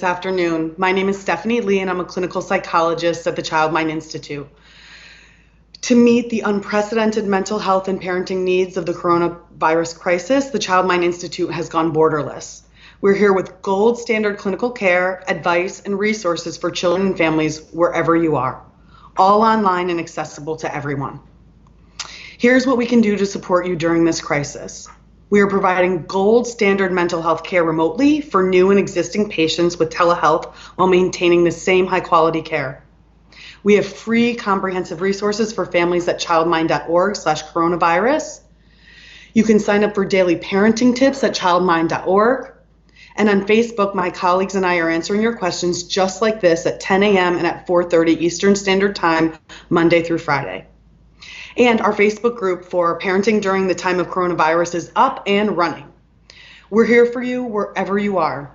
afternoon. My name is Stephanie Lee, and I'm a clinical psychologist at the Child Mind Institute. To meet the unprecedented mental health and parenting needs of the coronavirus crisis, the Child Mind Institute has gone borderless. We're here with gold standard clinical care, advice, and resources for children and families wherever you are, all online and accessible to everyone. Here's what we can do to support you during this crisis. We are providing gold standard mental health care remotely for new and existing patients with telehealth while maintaining the same high quality care. We have free comprehensive resources for families at childmind.org/coronavirus. You can sign up for daily parenting tips at childmind.org. And on Facebook, my colleagues and I are answering your questions just like this at 10 a.m. and at 4:30 Eastern Standard Time, Monday through Friday. And our Facebook group for parenting during the time of coronavirus is up and running. We're here for you wherever you are.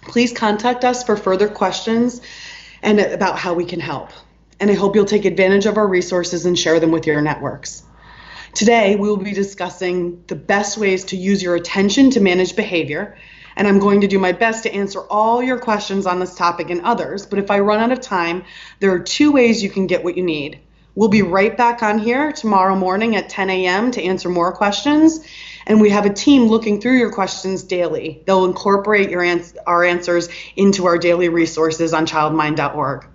Please contact us for further questions and about how we can help. And I hope you'll take advantage of our resources and share them with your networks. Today, we will be discussing the best ways to use your attention to manage behavior. And I'm going to do my best to answer all your questions on this topic and others. But if I run out of time, there are two ways you can get what you need. We'll be right back on here tomorrow morning at 10 a.m. to answer more questions. And we have a team looking through your questions daily. They'll incorporate our answers into our daily resources on childmind.org.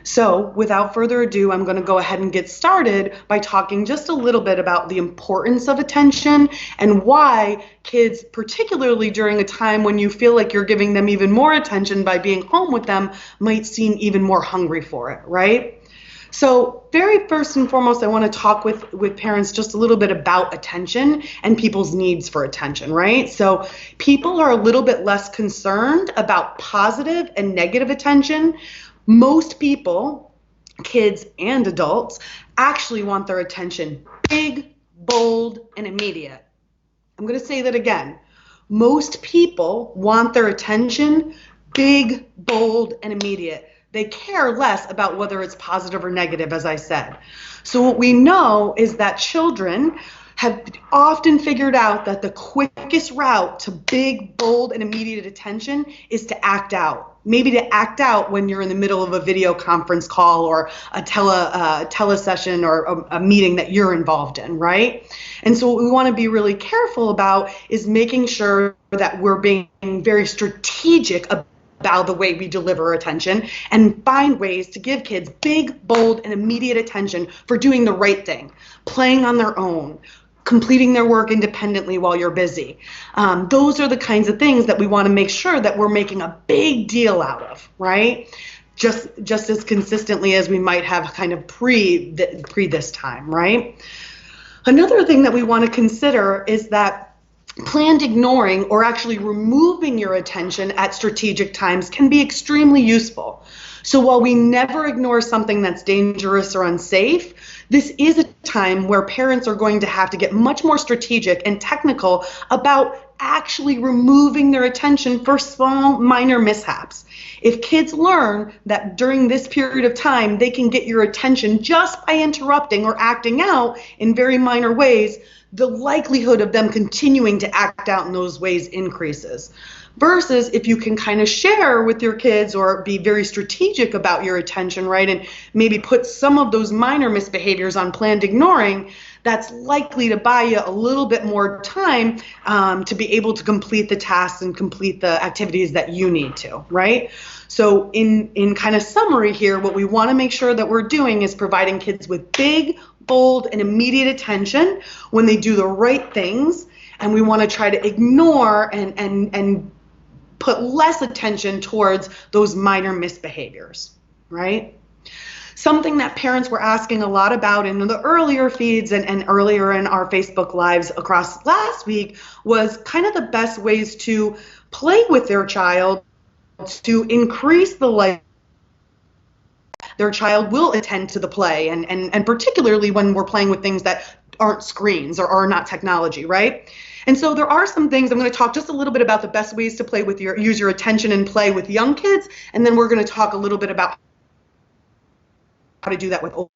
So without further ado, I'm going to go ahead and get started by talking just a little bit about the importance of attention and why kids, particularly during a time when you feel like you're giving them even more attention by being home with them, might seem even more hungry for it, right? So very first and foremost, I want to talk with parents just a little bit about attention and people's needs for attention, right? So people are a little bit less concerned about positive and negative attention. Most people, kids and adults, actually want their attention big, bold, and immediate. I'm going to say that again. Most people want their attention big, bold, and immediate. They care less about whether it's positive or negative, as I said. So what we know is that children have often figured out that the quickest route to big, bold, and immediate attention is to act out. Maybe to act out when you're in the middle of a video conference call or a telesession or a meeting that you're involved in, right? And so what we want to be really careful about is making sure that we're being very strategic about the way we deliver attention and find ways to give kids big, bold, and immediate attention for doing the right thing, playing on their own, completing their work independently while you're busy. Those are the kinds of things that we want to make sure that we're making a big deal out of, right? Just as consistently as we might have kind of pre this time, right? Another thing that we want to consider is that planned ignoring or actually removing your attention at strategic times can be extremely useful. So while we never ignore something that's dangerous or unsafe, this is a time where parents are going to have to get much more strategic and technical about actually removing their attention for small, minor mishaps. If kids learn that during this period of time, they can get your attention just by interrupting or acting out in very minor ways, the likelihood of them continuing to act out in those ways increases. Versus if you can kind of share with your kids or be very strategic about your attention, right, and maybe put some of those minor misbehaviors on planned ignoring, that's likely to buy you a little bit more time to be able to complete the tasks and complete the activities that you need to, right? So in kind of summary here, what we want to make sure that we're doing is providing kids with big, bold, and immediate attention when they do the right things, and we want to try to ignore and put less attention towards those minor misbehaviors, right? Something that parents were asking a lot about in the earlier feeds and earlier in our Facebook Lives across last week was kind of the best ways to play with their child to increase the life their child will attend to the play, and particularly when we're playing with things that aren't screens or are not technology, right? And so there are some things, I'm going to talk just a little bit about the best ways to play with use your attention and play with young kids, and then we're going to talk a little bit about how to do that with older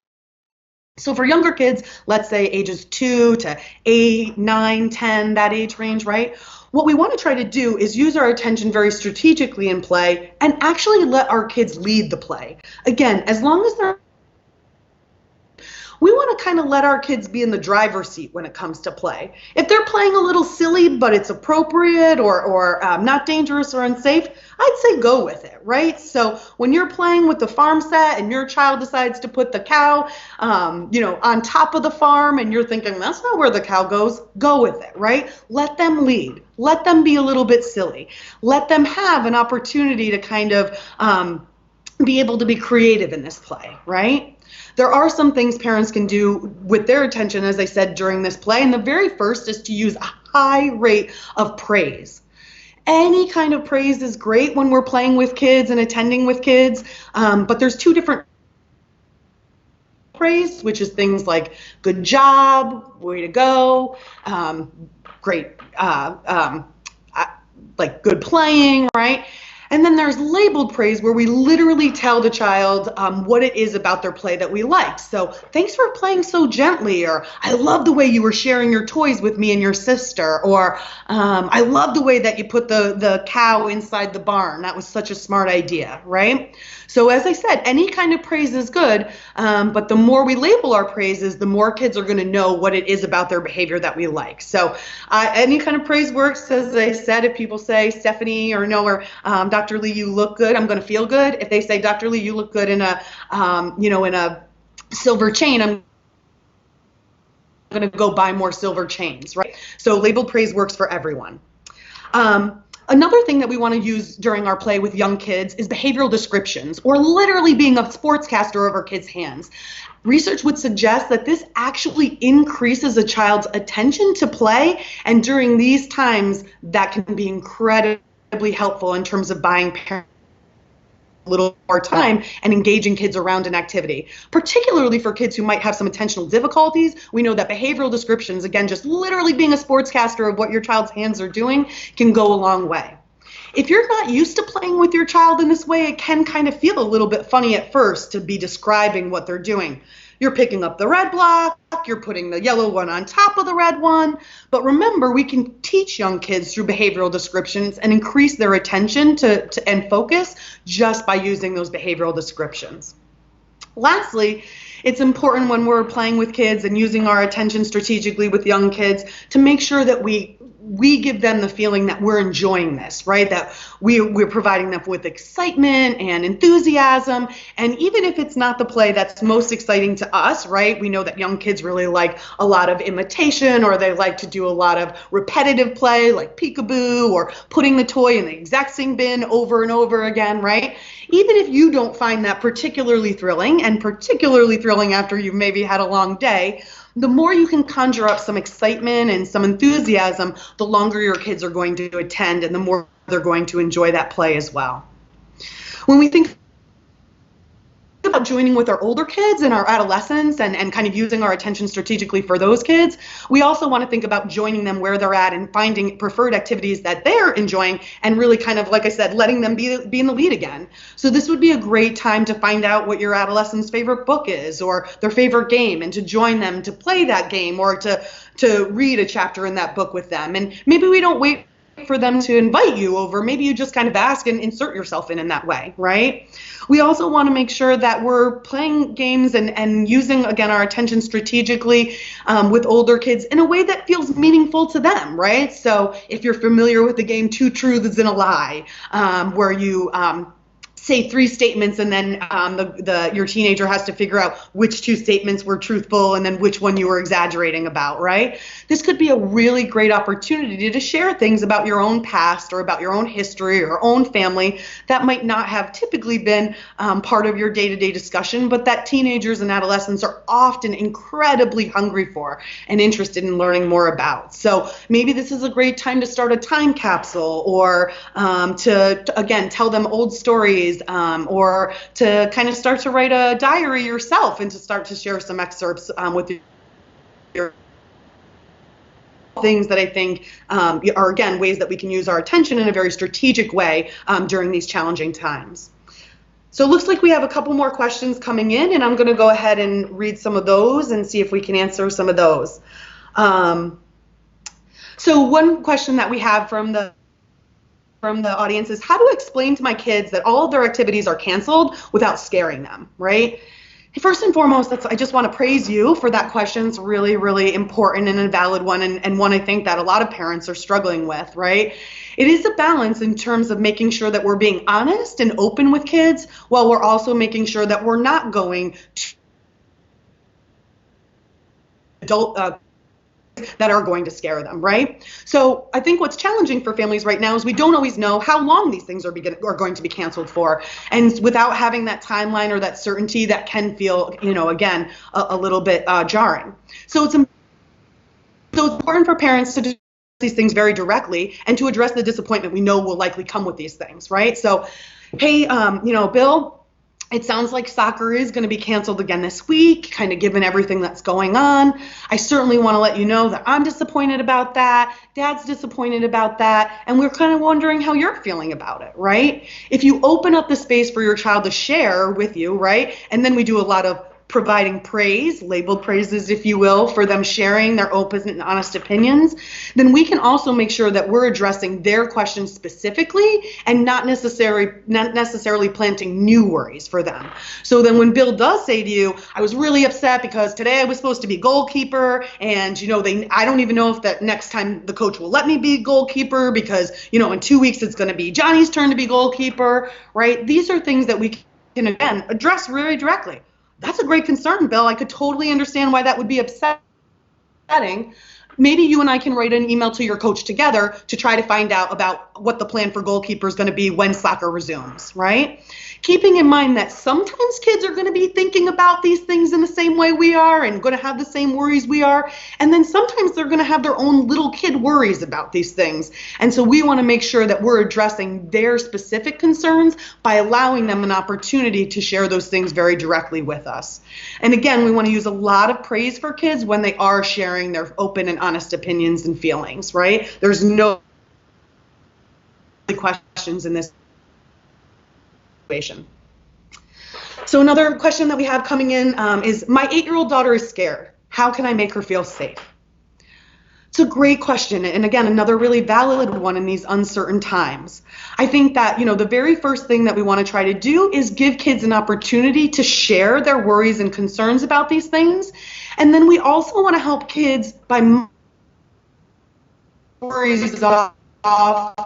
So for younger kids, let's say ages 2 to 8, 9, 10, that age range, right? What we want to try to do is use our attention very strategically in play and actually let our kids lead the play. Again, as long as they're we want to kind of let our kids be in the driver's seat when it comes to play. If they're playing a little silly, but it's appropriate or not dangerous or unsafe, I'd say go with it, right? So when you're playing with the farm set and your child decides to put the cow, on top of the farm and you're thinking, that's not where the cow goes, go with it, right? Let them lead. Let them be a little bit silly. Let them have an opportunity to kind of be able to be creative in this play, right? There are some things parents can do with their attention, as I said, during this play. And the very first is to use a high rate of praise. Any kind of praise is great when we're playing with kids and attending with kids, but there's two different praise, which is things like good job, way to go, great, like good playing, right? And then there's labeled praise where we literally tell the child what it is about their play that we like. So thanks for playing so gently, or I love the way you were sharing your toys with me and your sister, or I love the way that you put the cow inside the barn. That was such a smart idea, right? So as I said, any kind of praise is good, but the more we label our praises, the more kids are going to know what it is about their behavior that we like. So any kind of praise works. As I said, if people say, Stephanie or no, or Dr. Lee, you look good, I'm going to feel good. If they say, Dr. Lee, you look good in a, in a silver chain, I'm going to go buy more silver chains, right? So labeled praise works for everyone. Another thing that we want to use during our play with young kids is behavioral descriptions, or literally being a sportscaster of our kids' hands. Research would suggest that this actually increases a child's attention to play, and during these times, that can be incredibly helpful in terms of buying parents a little more time and engaging kids around an activity, particularly for kids who might have some attentional difficulties. We know that behavioral descriptions, again, just literally being a sportscaster of what your child's hands are doing, can go a long way. If you're not used to playing with your child in this way, it can kind of feel a little bit funny at first to be describing what they're doing. You're picking up the red block, you're putting the yellow one on top of the red one. But remember, we can teach young kids through behavioral descriptions and increase their attention and focus just by using those behavioral descriptions. Lastly, it's important when we're playing with kids and using our attention strategically with young kids to make sure that we give them the feeling that we're enjoying this, right? That we're providing them with excitement and enthusiasm. And even if it's not the play that's most exciting to us, right? We know that young kids really like a lot of imitation, or they like to do a lot of repetitive play like peekaboo or putting the toy in the exact same bin over and over again, right? Even if you don't find that particularly thrilling, and particularly thrilling after you've maybe had a long day, the more you can conjure up some excitement and some enthusiasm, the longer your kids are going to attend and the more they're going to enjoy that play as well. When we think about joining with our older kids and our adolescents and kind of using our attention strategically for those kids, we also want to think about joining them where they're at and finding preferred activities that they're enjoying and really kind of, like I said, letting them be in the lead again. So this would be a great time to find out what your adolescent's favorite book is or their favorite game, and to join them to play that game or to read a chapter in that book with them. And maybe we don't wait for them to invite you over. Maybe you just kind of ask and insert yourself in that way, right? We also want to make sure that we're playing games and using, again, our attention strategically with older kids in a way that feels meaningful to them, right? So if you're familiar with the game Two Truths and a Lie, where you say 3 statements and then your teenager has to figure out which 2 statements were truthful and then which one you were exaggerating about, right? This could be a really great opportunity to share things about your own past or about your own history or own family that might not have typically been part of your day-to-day discussion, but that teenagers and adolescents are often incredibly hungry for and interested in learning more about. So maybe this is a great time to start a time capsule, or to again, tell them old stories, or to kind of start to write a diary yourself and to start to share some excerpts with your things that I think are, again, ways that we can use our attention in a very strategic way during these challenging times. So it looks like we have a couple more questions coming in, and I'm going to go ahead and read some of those and see if we can answer some of those. So one question that we have from the audience is how to explain to my kids that all of their activities are canceled without scaring them, right? First and foremost, I just want to praise you for that question. It's really, really important and a valid one, and one I think that a lot of parents are struggling with, right? It is a balance in terms of making sure that we're being honest and open with kids while we're also making sure that we're not going to adult that are going to scare them, right? So I think what's challenging for families right now is we don't always know how long these things are going to be canceled for. And without having that timeline or that certainty, that can feel, again, a little bit jarring. So it's important for parents to do these things very directly and to address the disappointment we know will likely come with these things, right? So, hey, Bill, it sounds like soccer is going to be canceled again this week, kind of given everything that's going on. I certainly want to let you know that I'm disappointed about that. Dad's disappointed about that. And we're kind of wondering how you're feeling about it, right? If you open up the space for your child to share with you, right? And then we do a lot of providing praise, labeled praises, if you will, for them sharing their open and honest opinions, then we can also make sure that we're addressing their questions specifically and not necessarily planting new worries for them. So then when Bill does say to you, I was really upset because today I was supposed to be goalkeeper, and I don't even know if that next time the coach will let me be goalkeeper because in 2 weeks it's going to be Johnny's turn to be goalkeeper, right? These are things that we can again address very directly. That's a great concern, Bill. I could totally understand why that would be upsetting. Maybe you and I can write an email to your coach together to try to find out about what the plan for goalkeeper is going to be when soccer resumes, right? Keeping in mind that sometimes kids are going to be thinking about these things in the same way we are and going to have the same worries we are. And then sometimes they're going to have their own little kid worries about these things. And so we want to make sure that we're addressing their specific concerns by allowing them an opportunity to share those things very directly with us. And again, we want to use a lot of praise for kids when they are sharing their open and honest opinions and feelings, right? There's no questions in this situation. So another question that we have coming in is, my 8-year-old daughter is scared. How can I make her feel safe? It's a great question, and again, another really valid one in these uncertain times. I think that, the very first thing that we want to try to do is give kids an opportunity to share their worries and concerns about these things. And then we also want to help kids by worries off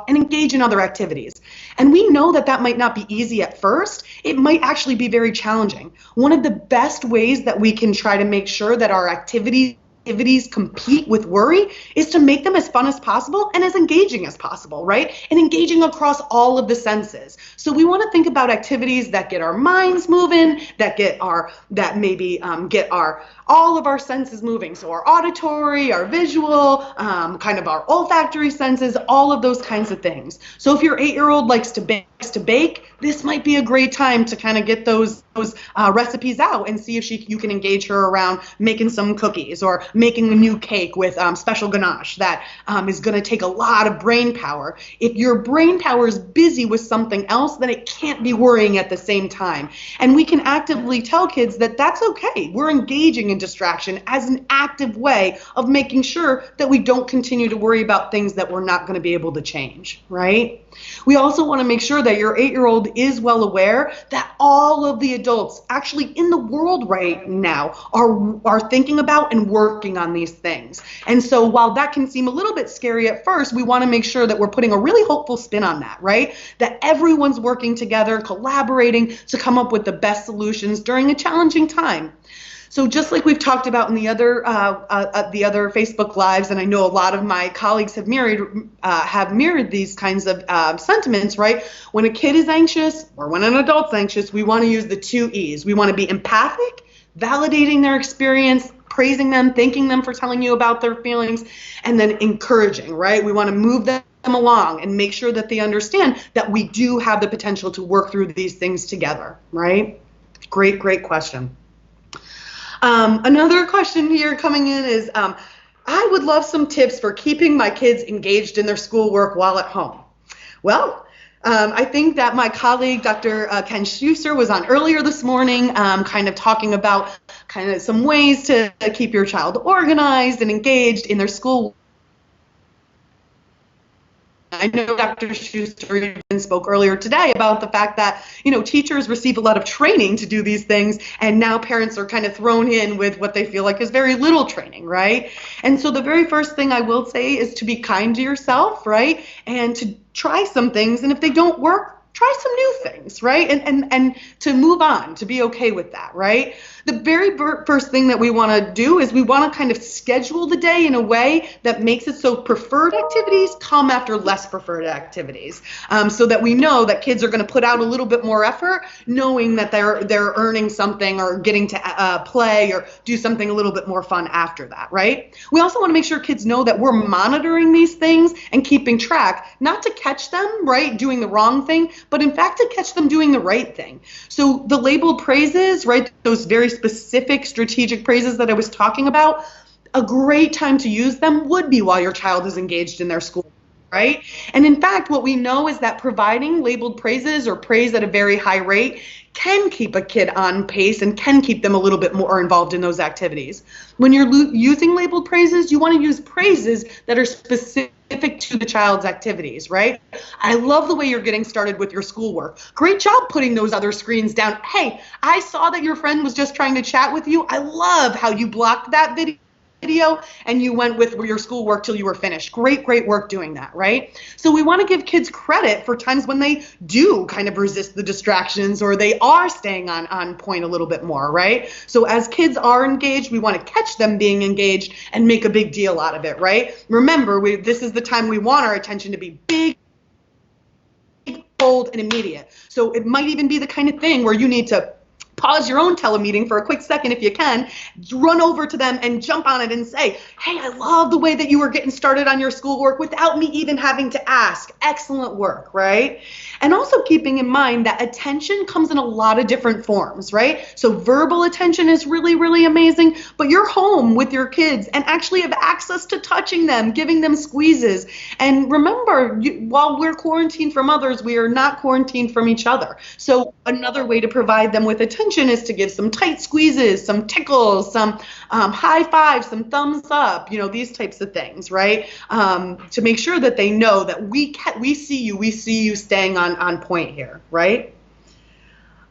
and engage in other activities. And we know that that might not be easy at first. It might actually be very challenging. One of the best ways that we can try to make sure that our activities compete with worry is to make them as fun as possible and as engaging as possible, right? And engaging across all of the senses. So we want to think about activities that get our minds moving, that get all of our senses moving. So our auditory, our visual, kind of our olfactory senses, all of those kinds of things. So if your 8-year-old likes to bake, this might be a great time to kind of get those recipes out and see if you can engage her around making some cookies or making a new cake with special ganache that is going to take a lot of brain power. If your brain power is busy with something else, then it can't be worrying at the same time. And we can actively tell kids that that's okay. We're engaging in distraction as an active way of making sure that we don't continue to worry about things that we're not going to be able to change, right? We also want to make sure that your 8-year-old is well aware that all of the adults actually in the world right now are thinking about and working on these things. And so while that can seem a little bit scary at first, we want to make sure that we're putting a really hopeful spin on that, right? That everyone's working together, collaborating to come up with the best solutions during a challenging time. So just like we've talked about in the other Facebook Lives, and I know a lot of my colleagues have mirrored these kinds of sentiments, right? When a kid is anxious or when an adult's anxious, we want to use the 2 E's. We want to be empathic, validating their experience, praising them, thanking them for telling you about their feelings, and then encouraging, right? We want to move them along and make sure that they understand that we do have the potential to work through these things together, right? Great question. Another question here coming in is, I would love some tips for keeping my kids engaged in their schoolwork while at home. Well, I think that my colleague, Dr. Ken Schuster, was on earlier this morning, kind of talking about kind of some ways to keep your child organized and engaged in their school. I know Dr. Schuster even spoke earlier today about the fact that, teachers receive a lot of training to do these things, and now parents are kind of thrown in with what they feel like is very little training, right? And so the very first thing I will say is to be kind to yourself, right? And to try some things, and if they don't work, try some new things, right? And to move on, to be okay with that, right? The very first thing that we want to do is we want to kind of schedule the day in a way that makes it so preferred activities come after less preferred activities, so that we know that kids are going to put out a little bit more effort, knowing that they're earning something or getting to play or do something a little bit more fun after that, right? We also want to make sure kids know that we're monitoring these things and keeping track, not to catch them, right, doing the wrong thing, but in fact to catch them doing the right thing. So the labeled praises, right, those very specific strategic praises that I was talking about, a great time to use them would be while your child is engaged in their school, right? And in fact, what we know is that providing labeled praises or praise at a very high rate can keep a kid on pace and can keep them a little bit more involved in those activities. When you're using labeled praises, you want to use praises that are specific to the child's activities, right? I love the way you're getting started with your schoolwork. Great job putting those other screens down. Hey, I saw that your friend was just trying to chat with you. I love how you blocked that video and you went with your schoolwork till you were finished. Great work doing that, right? So we want to give kids credit for times when they do kind of resist the distractions or they are staying on point a little bit more, right? So as kids are engaged, we want to catch them being engaged and make a big deal out of it, right? Remember, this is the time we want our attention to be big, bold, and immediate. So it might even be the kind of thing where you need to pause your own telemeeting for a quick second if you can, run over to them and jump on it and say, hey, I love the way that you were getting started on your schoolwork without me even having to ask. Excellent work, right? And also keeping in mind that attention comes in a lot of different forms, right? So verbal attention is really, really amazing, but you're home with your kids and actually have access to touching them, giving them squeezes. And remember, while we're quarantined from others, we are not quarantined from each other. So another way to provide them with attention is to give some tight squeezes, some tickles, some high fives, some thumbs up, these types of things, right? To make sure that they know that we see you staying on point here, right?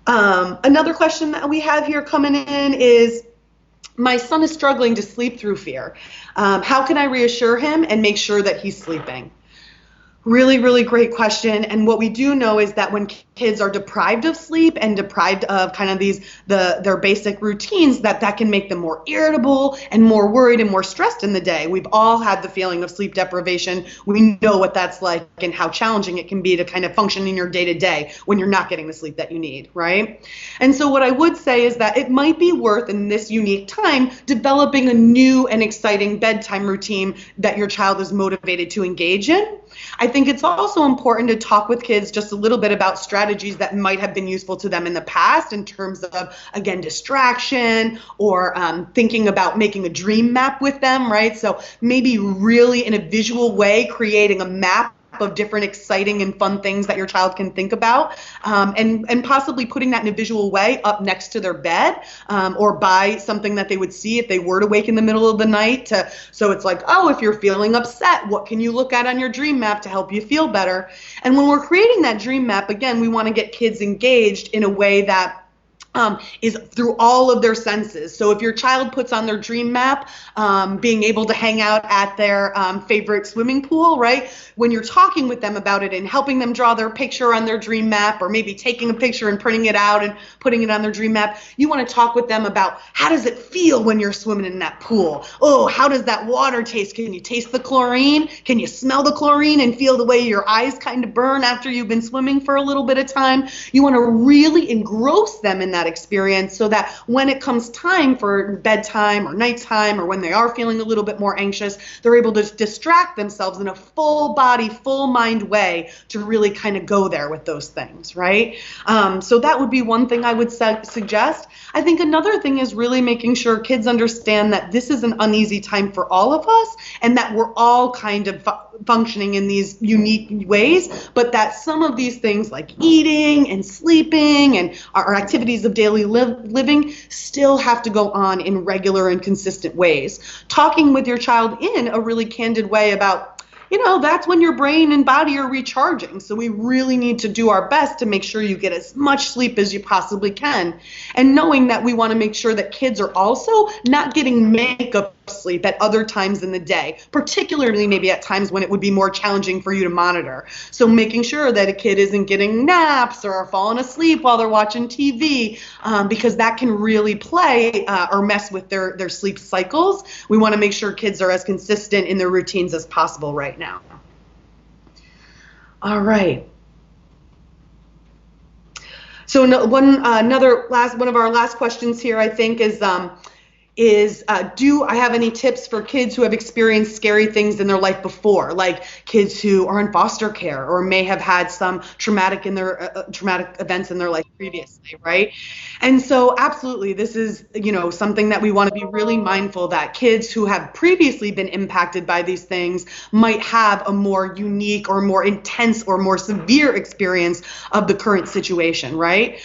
Another question that we have here coming in is, my son is struggling to sleep through fear. How can I reassure him and make sure that he's sleeping? Really, really great question. And what we do know is that when kids are deprived of sleep and deprived of kind of their basic routines, that can make them more irritable and more worried and more stressed in the day. We've all had the feeling of sleep deprivation. We know what that's like and how challenging it can be to kind of function in your day-to-day when you're not getting the sleep that you need, right? And so what I would say is that it might be worth, in this unique time, developing a new and exciting bedtime routine that your child is motivated to engage in. I think it's also important to talk with kids just a little bit about strategies that might have been useful to them in the past in terms of, again, distraction or thinking about making a dream map with them, right? So maybe really in a visual way, creating a map of different exciting and fun things that your child can think about, and possibly putting that in a visual way up next to their bed, or by something that they would see if they were to wake in the middle of the night. So it's like, oh, if you're feeling upset, what can you look at on your dream map to help you feel better? And when we're creating that dream map, again, we want to get kids engaged in a way that is through all of their senses. So if your child puts on their dream map, being able to hang out at their favorite swimming pool, right? When you're talking with them about it and helping them draw their picture on their dream map, or maybe taking a picture and printing it out and putting it on their dream map, you want to talk with them about, how does it feel when you're swimming in that pool? Oh, how does that water taste? Can you taste the chlorine? Can you smell the chlorine and feel the way your eyes kind of burn after you've been swimming for a little bit of time? You want to really engross them in that experience so that when it comes time for bedtime or nighttime, or when they are feeling a little bit more anxious, they're able to distract themselves in a full body, full mind way to really kind of go there with those things, right? So that would be one thing I would suggest. I think another thing is really making sure kids understand that this is an uneasy time for all of us, and that we're all kind of functioning in these unique ways, but that some of these things like eating and sleeping and our activities of daily living still have to go on in regular and consistent ways. Talking with your child in a really candid way about, that's when your brain and body are recharging. So we really need to do our best to make sure you get as much sleep as you possibly can. And knowing that we want to make sure that kids are also not getting makeup sleep at other times in the day, particularly maybe at times when it would be more challenging for you to monitor. So making sure that a kid isn't getting naps or falling asleep while they're watching TV, because that can really play or mess with their sleep cycles. We want to make sure kids are as consistent in their routines as possible right now. All right. So one of our last questions here, I think, is do I have any tips for kids who have experienced scary things in their life before, like kids who are in foster care or may have had some traumatic events in their life previously, right? And so absolutely, this is something that we want to be really mindful that kids who have previously been impacted by these things might have a more unique or more intense or more severe experience of the current situation, right?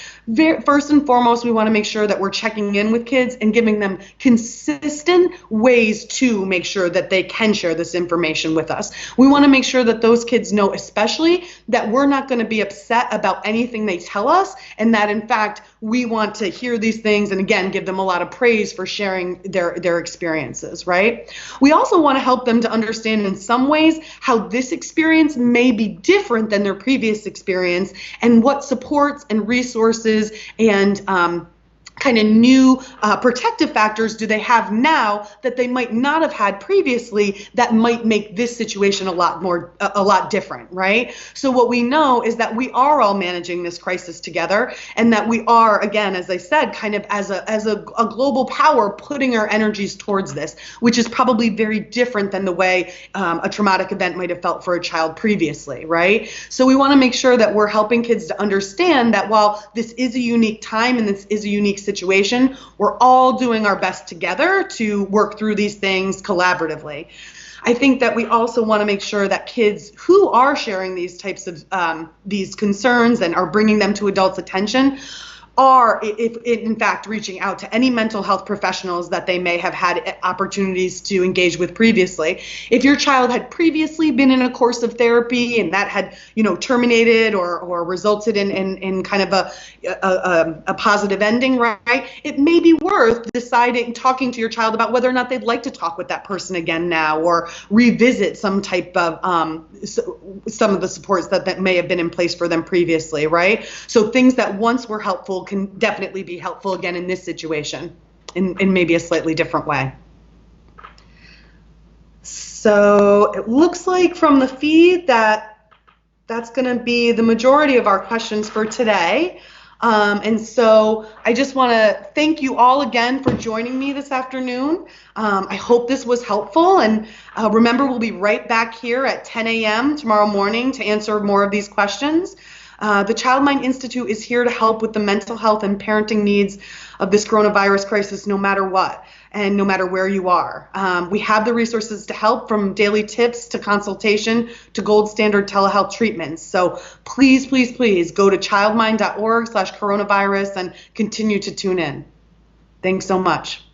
First and foremost, we want to make sure that we're checking in with kids and giving them consistent ways to make sure that they can share this information with us. We want to make sure that those kids know, especially, that we're not going to be upset about anything they tell us, and that in fact we want to hear these things and again give them a lot of praise for sharing their experiences, right? We also want to help them to understand in some ways how this experience may be different than their previous experience and what supports and resources and kind of new protective factors do they have now that they might not have had previously that might make this situation a lot different, right? So what we know is that we are all managing this crisis together, and that we are, again, as I said, kind of as a global power putting our energies towards this, which is probably very different than the way a traumatic event might have felt for a child previously, right? So we want to make sure that we're helping kids to understand that while this is a unique time and this is a unique situation, we're all doing our best together to work through these things collaboratively. I think that we also want to make sure that kids who are sharing these types of these concerns and are bringing them to adults' attention are, if in fact, reaching out to any mental health professionals that they may have had opportunities to engage with previously. If your child had previously been in a course of therapy and that had, terminated or resulted in kind of a positive ending, right? It may be worth talking to your child about whether or not they'd like to talk with that person again now, or revisit some type of some of the supports that may have been in place for them previously, right? So things that once were helpful can definitely be helpful again in this situation in maybe a slightly different way. So it looks like from the feed that's going to be the majority of our questions for today. And so I just want to thank you all again for joining me this afternoon. I hope this was helpful, and remember, we'll be right back here at 10 a.m. tomorrow morning to answer more of these questions. The Child Mind Institute is here to help with the mental health and parenting needs of this coronavirus crisis, no matter what, and no matter where you are. We have the resources to help, from daily tips to consultation to gold standard telehealth treatments. So please, please, please go to childmind.org/coronavirus and continue to tune in. Thanks so much.